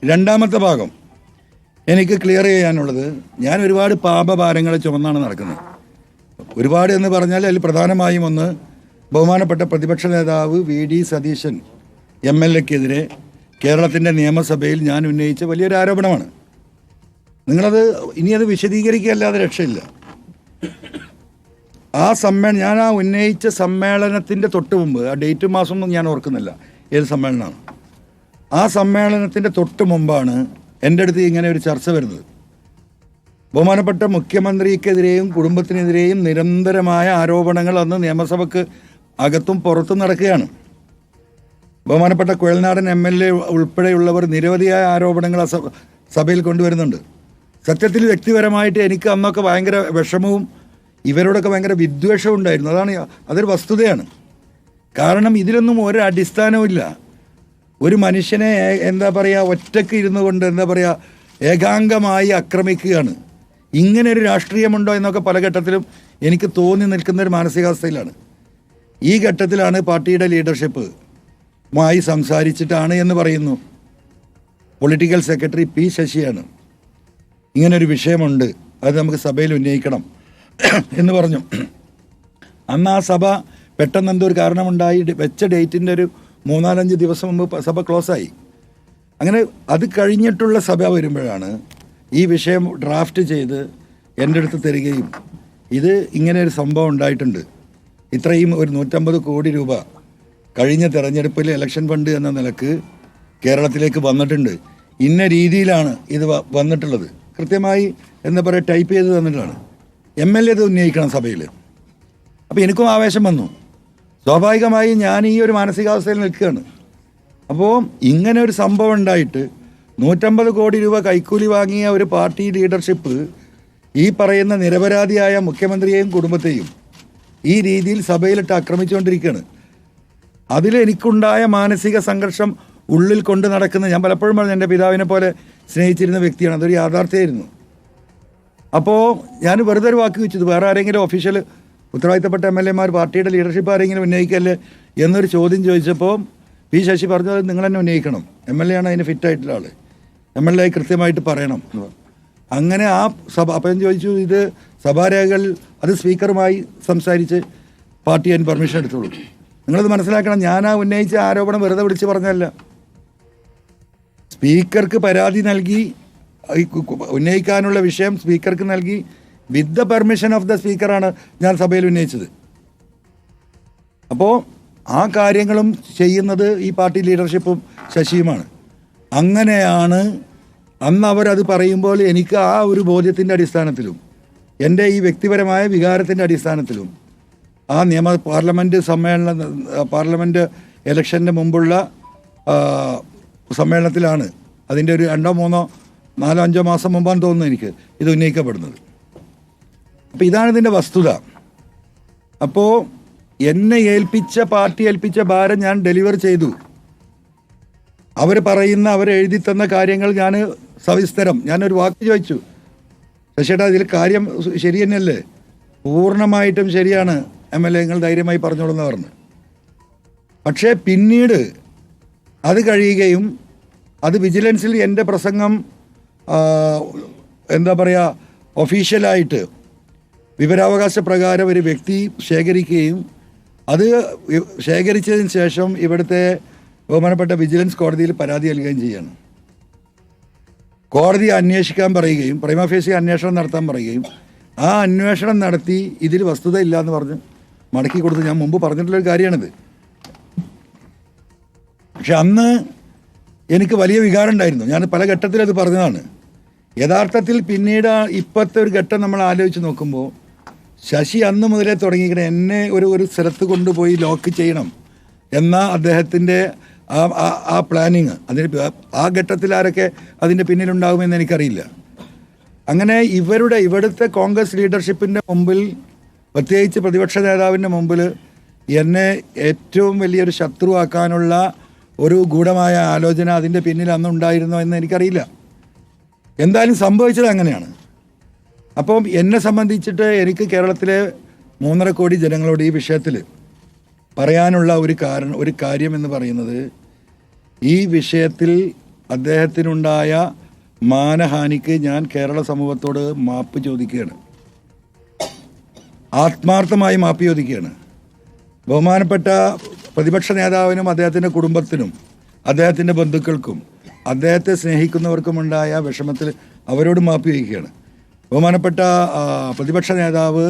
രണ്ടാമത്തെ ഭാഗം എനിക്ക് ക്ലിയർ ചെയ്യാനുള്ളത്, ഞാൻ ഒരുപാട് പാപഭാരങ്ങൾ ചുമന്നാണ് നടക്കുന്നത്. ഒരുപാട് എന്ന് പറഞ്ഞാൽ അതിൽ പ്രധാനമായും ഒന്ന്, ബഹുമാനപ്പെട്ട പ്രതിപക്ഷ നേതാവ് VD സതീശൻ MLA-ക്കെതിരെ കേരളത്തിൻ്റെ നിയമസഭയിൽ ഞാൻ ഉന്നയിച്ച വലിയൊരു ആരോപണമാണ്. നിങ്ങളത് ഇനി അത് വിശദീകരിക്കുകയല്ലാതെ രക്ഷയില്ല. ഞാൻ ഉന്നയിച്ച സമ്മേളനത്തിൻ്റെ തൊട്ട് മുമ്പ്, ആ ഡേറ്റും മാസമൊന്നും ഞാൻ ഓർക്കുന്നില്ല ഏത് സമ്മേളനമാണ്, ആ സമ്മേളനത്തിൻ്റെ തൊട്ട് മുമ്പാണ് എൻ്റെ അടുത്ത് ഇങ്ങനെ ഒരു ചർച്ച വരുന്നത്. ബഹുമാനപ്പെട്ട മുഖ്യമന്ത്രിക്കെതിരെയും കുടുംബത്തിനെതിരെയും നിരന്തരമായ ആരോപണങ്ങൾ അന്ന് നിയമസഭയ്ക്ക് അകത്തും പുറത്തും നടക്കുകയാണ്. ബഹുമാനപ്പെട്ട കുഴൽനാടൻ MLA ഉൾപ്പെടെയുള്ളവർ നിരവധിയായ ആരോപണങ്ങൾ സഭയിൽ കൊണ്ടുവരുന്നുണ്ട്. സത്യത്തിൽ വ്യക്തിപരമായിട്ട് എനിക്ക് അന്നൊക്കെ ഭയങ്കര വിഷമവും ഇവരോടൊക്കെ ഭയങ്കര വിദ്വേഷവും ഉണ്ടായിരുന്നു. അതൊരു വസ്തുതയാണ്. കാരണം ഇതിലൊന്നും ഒരു അടിസ്ഥാനവും ഇല്ല. ഒരു മനുഷ്യനെ ഒറ്റയ്ക്ക് ഇരുന്നു കൊണ്ട് ഏകാംഗമായി ആക്രമിക്കുകയാണ്. ഇങ്ങനെ ഒരു രാഷ്ട്രീയമുണ്ടോ എന്നൊക്കെ പല ഘട്ടത്തിലും എനിക്ക് തോന്നി നിൽക്കുന്ന ഒരു മാനസികാവസ്ഥയിലാണ്. ഈ ഘട്ടത്തിലാണ് പാർട്ടിയുടെ ലീഡർഷിപ്പ് മായി സംസാരിച്ചിട്ടാണ് എന്ന് പറയുന്നു പൊളിറ്റിക്കൽ സെക്രട്ടറി P. ശശിയാണ് ഇങ്ങനൊരു വിഷയമുണ്ട്, അത് നമുക്ക് സഭയിൽ ഉന്നയിക്കണം എന്ന് പറഞ്ഞു. അന്ന് ആ സഭ പെട്ടെന്ന് എന്തോ ഒരു കാരണമുണ്ടായി വെച്ച ഡേറ്റിൻ്റെ ഒരു 3-4 ദിവസം മുമ്പ് സഭ ക്ലോസായി. അങ്ങനെ അത് കഴിഞ്ഞിട്ടുള്ള സഭ വരുമ്പോഴാണ് ഈ വിഷയം ഡ്രാഫ്റ്റ് ചെയ്ത് എൻ്റെ അടുത്ത് തരികയും ഇത് ഇങ്ങനെ ഒരു സംഭവം ഉണ്ടായിട്ടുണ്ട്, ഇത്രയും ഒരു 150 കോടി രൂപ കഴിഞ്ഞ തെരഞ്ഞെടുപ്പിൽ ഇലക്ഷൻ ഫണ്ട് എന്ന നിലക്ക് കേരളത്തിലേക്ക് വന്നിട്ടുണ്ട്, ഇന്ന രീതിയിലാണ് ഇത് വന്നിട്ടുള്ളത്, കൃത്യമായി ടൈപ്പ് ചെയ്ത് തന്നിട്ടാണ്. MLA ഇത് ഉന്നയിക്കണം സഭയിൽ. അപ്പോൾ എനിക്കും ആവേശം വന്നു. സ്വാഭാവികമായി ഞാൻ ഈ ഒരു മാനസികാവസ്ഥയിൽ നിൽക്കുകയാണ്. അപ്പോൾ ഇങ്ങനെ ഒരു സംഭവം ഉണ്ടായിട്ട് 150 കോടി രൂപ കൈക്കൂലി വാങ്ങിയ ഒരു പാർട്ടി ലീഡർഷിപ്പ് ഈ പറയുന്ന നിരപരാധിയായ മുഖ്യമന്ത്രിയെയും കുടുംബത്തെയും ഈ രീതിയിൽ സഭയിലിട്ട് ആക്രമിച്ചുകൊണ്ടിരിക്കുകയാണ്. അതിലെനിക്കുണ്ടായ മാനസിക സംഘർഷം ഉള്ളിൽ കൊണ്ട് നടക്കുന്ന, ഞാൻ പലപ്പോഴും പറഞ്ഞു എൻ്റെ പിതാവിനെ പോലെ സ്നേഹിച്ചിരുന്ന വ്യക്തിയാണ്, അതൊരു യാഥാർത്ഥ്യമായിരുന്നു. അപ്പോൾ ഞാൻ വെറുതെ ഒരു വാക്ക് വെച്ചത്, വേറെ ആരെങ്കിലും ഒഫീഷ്യൽ ഉത്തരവാദിത്തപ്പെട്ട MLA-മാർ പാർട്ടിയുടെ ലീഡർഷിപ്പ് ആരെങ്കിലും ഉന്നയിക്കല്ലേ എന്നൊരു ചോദ്യം ചോദിച്ചപ്പോൾ P. ശശി പറഞ്ഞത് നിങ്ങൾ തന്നെ ഉന്നയിക്കണം, MLA ആണ് അതിന് ഫിറ്റായിട്ടുള്ള ആൾ, MLA കൃത്യമായിട്ട് പറയണം എന്ന് പറഞ്ഞു. അങ്ങനെ ആ സഭ, അപ്പം ഞാൻ ചോദിച്ചു, ഇത് സഭാരേഖകൾ അത് സ്പീക്കറുമായി സംസാരിച്ച് പാർട്ടി അതിന് പെർമിഷൻ എടുത്തോളൂ. നിങ്ങളത് മനസ്സിലാക്കണം, ഞാൻ ആ ഉന്നയിച്ച ആരോപണം വെറുതെ വിളിച്ച് പറഞ്ഞല്ല. സ്പീക്കർക്ക് പരാതി നൽകി ഉന്നയിക്കാനുള്ള വിഷയം സ്പീക്കർക്ക് നൽകി with the permission of the സ്പീക്കറാണ് ഞാൻ സഭയിൽ ഉന്നയിച്ചത്. അപ്പോൾ ആ കാര്യങ്ങളും ചെയ്യുന്നത് ഈ പാർട്ടി ലീഡർഷിപ്പും ശശിയുമാണ്. അങ്ങനെയാണ് അന്ന് അവരത് പറയുമ്പോൾ എനിക്ക് ആ ഒരു ബോധ്യത്തിൻ്റെ അടിസ്ഥാനത്തിലും എൻ്റെ ഈ വ്യക്തിപരമായ വികാരത്തിൻ്റെ അടിസ്ഥാനത്തിലും ആ പാർലമെൻറ്റ് ഇലക്ഷൻ്റെ മുമ്പുള്ള സമ്മേളനത്തിലാണ്, അതിൻ്റെ ഒരു 2-3-4-5 മാസം മുമ്പാന്ന് തോന്നുന്നു എനിക്ക് ഇത് ഉന്നയിക്കപ്പെടുന്നത്. അപ്പോൾ ഇതാണ് ഇതിൻ്റെ വസ്തുത. അപ്പോൾ എന്നെ പാർട്ടി ഏൽപ്പിച്ച ഭാരം ഞാൻ ഡെലിവർ ചെയ്തു. അവരെഴുതി തന്ന കാര്യങ്ങൾ ഞാൻ സവിസ്തരം, ഞാനൊരു വാക്ക് ചോദിച്ചു, ശശിയേട്ടാ ഇതിൽ കാര്യം ശരി തന്നെയല്ലേ? പൂർണ്ണമായിട്ടും ശരിയാണ് MLA, നിങ്ങൾ ധൈര്യമായി പറഞ്ഞോളൂന്ന് പറഞ്ഞു. പക്ഷേ പിന്നീട് അത് കഴിയുകയും അത് വിജിലൻസിൽ എൻ്റെ പ്രസംഗം ഒഫീഷ്യലായിട്ട് വിവരാവകാശ പ്രകാരം ഒരു വ്യക്തി ശേഖരിക്കുകയും അത് ശേഖരിച്ചതിന് ശേഷം ഇവിടുത്തെ ബഹുമാനപ്പെട്ട വിജിലൻസ് കോടതിയിൽ പരാതി നൽകുകയും ചെയ്യാണ്. കോടതി അന്വേഷിക്കാൻ പറയുകയും പ്രൈമ ഫേസി അന്വേഷണം നടത്താൻ പറയുകയും ആ അന്വേഷണം നടത്തി ഇതിൽ വസ്തുത ഇല്ല എന്ന് പറഞ്ഞ് മടക്കി കൊടുത്ത് ഞാൻ മുമ്പ് പറഞ്ഞിട്ടുള്ളൊരു കാര്യമാണിത്. പക്ഷെ അന്ന് എനിക്ക് വലിയ വികാരം ഉണ്ടായിരുന്നു, ഞാൻ പല ഘട്ടത്തിൽ അത് പറഞ്ഞതാണ്. യഥാർത്ഥത്തിൽ പിന്നീട് ഇപ്പോഴത്തെ ഒരു ഘട്ടം നമ്മൾ ആലോചിച്ച് നോക്കുമ്പോൾ ശശി അന്ന് മുതലേ തുടങ്ങിയിരിക്കണം എന്നെ ഒരു സ്ഥലത്ത് കൊണ്ടുപോയി ലോക്ക് ചെയ്യണം എന്ന അദ്ദേഹത്തിൻ്റെ ആ പ്ലാനിങ്. ആ ഘട്ടത്തിൽ ആരൊക്കെ അതിൻ്റെ പിന്നിലുണ്ടാകുമെന്ന് എനിക്കറിയില്ല. അങ്ങനെ ഇവിടുത്തെ കോൺഗ്രസ് ലീഡർഷിപ്പിൻ്റെ മുമ്പിൽ, പ്രത്യേകിച്ച് പ്രതിപക്ഷ നേതാവിൻ്റെ മുമ്പിൽ എന്നെ ഏറ്റവും വലിയൊരു ശത്രുവാക്കാനുള്ള ഒരു ഗൂഢമായ ആലോചന അതിൻ്റെ പിന്നിൽ അന്നുണ്ടായിരുന്നോ എന്ന് എനിക്കറിയില്ല. എന്തായാലും സംഭവിച്ചത് അങ്ങനെയാണ്. അപ്പം എന്നെ സംബന്ധിച്ചിട്ട് എനിക്ക് കേരളത്തിലെ 3.5 കോടി ജനങ്ങളോട് ഈ വിഷയത്തിൽ പറയാനുള്ള ഒരു കാര്യം എന്ന് പറയുന്നത്, ഈ വിഷയത്തിൽ അദ്ദേഹത്തിനുണ്ടായ മാനഹാനിക്ക് ഞാൻ കേരള സമൂഹത്തോട് മാപ്പ് ചോദിക്കുകയാണ്, ആത്മാർത്ഥമായി മാപ്പ് ചോദിക്കുകയാണ്. ബഹുമാനപ്പെട്ട പ്രതിപക്ഷ നേതാവിനും അദ്ദേഹത്തിൻ്റെ കുടുംബത്തിനും അദ്ദേഹത്തിൻ്റെ ബന്ധുക്കൾക്കും അദ്ദേഹത്തെ സ്നേഹിക്കുന്നവർക്കുമുണ്ടായ വിഷമത്തിൽ അവരോട് മാപ്പ് ചോദിക്കുകയാണ്. ബഹുമാനപ്പെട്ട പ്രതിപക്ഷ നേതാവ്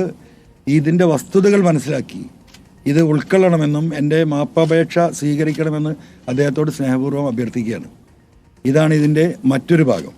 ഇതിൻ്റെ വസ്തുതകൾ മനസ്സിലാക്കി ഇത് ഉൾക്കൊള്ളണമെന്നും എൻ്റെ മാപ്പപേക്ഷ സ്വീകരിക്കണമെന്ന് അദ്ദേഹത്തോട് സ്നേഹപൂർവ്വം അഭ്യർത്ഥിക്കുകയാണ്. ഇതാണ് ഇതിൻ്റെ മറ്റൊരു ഭാഗം.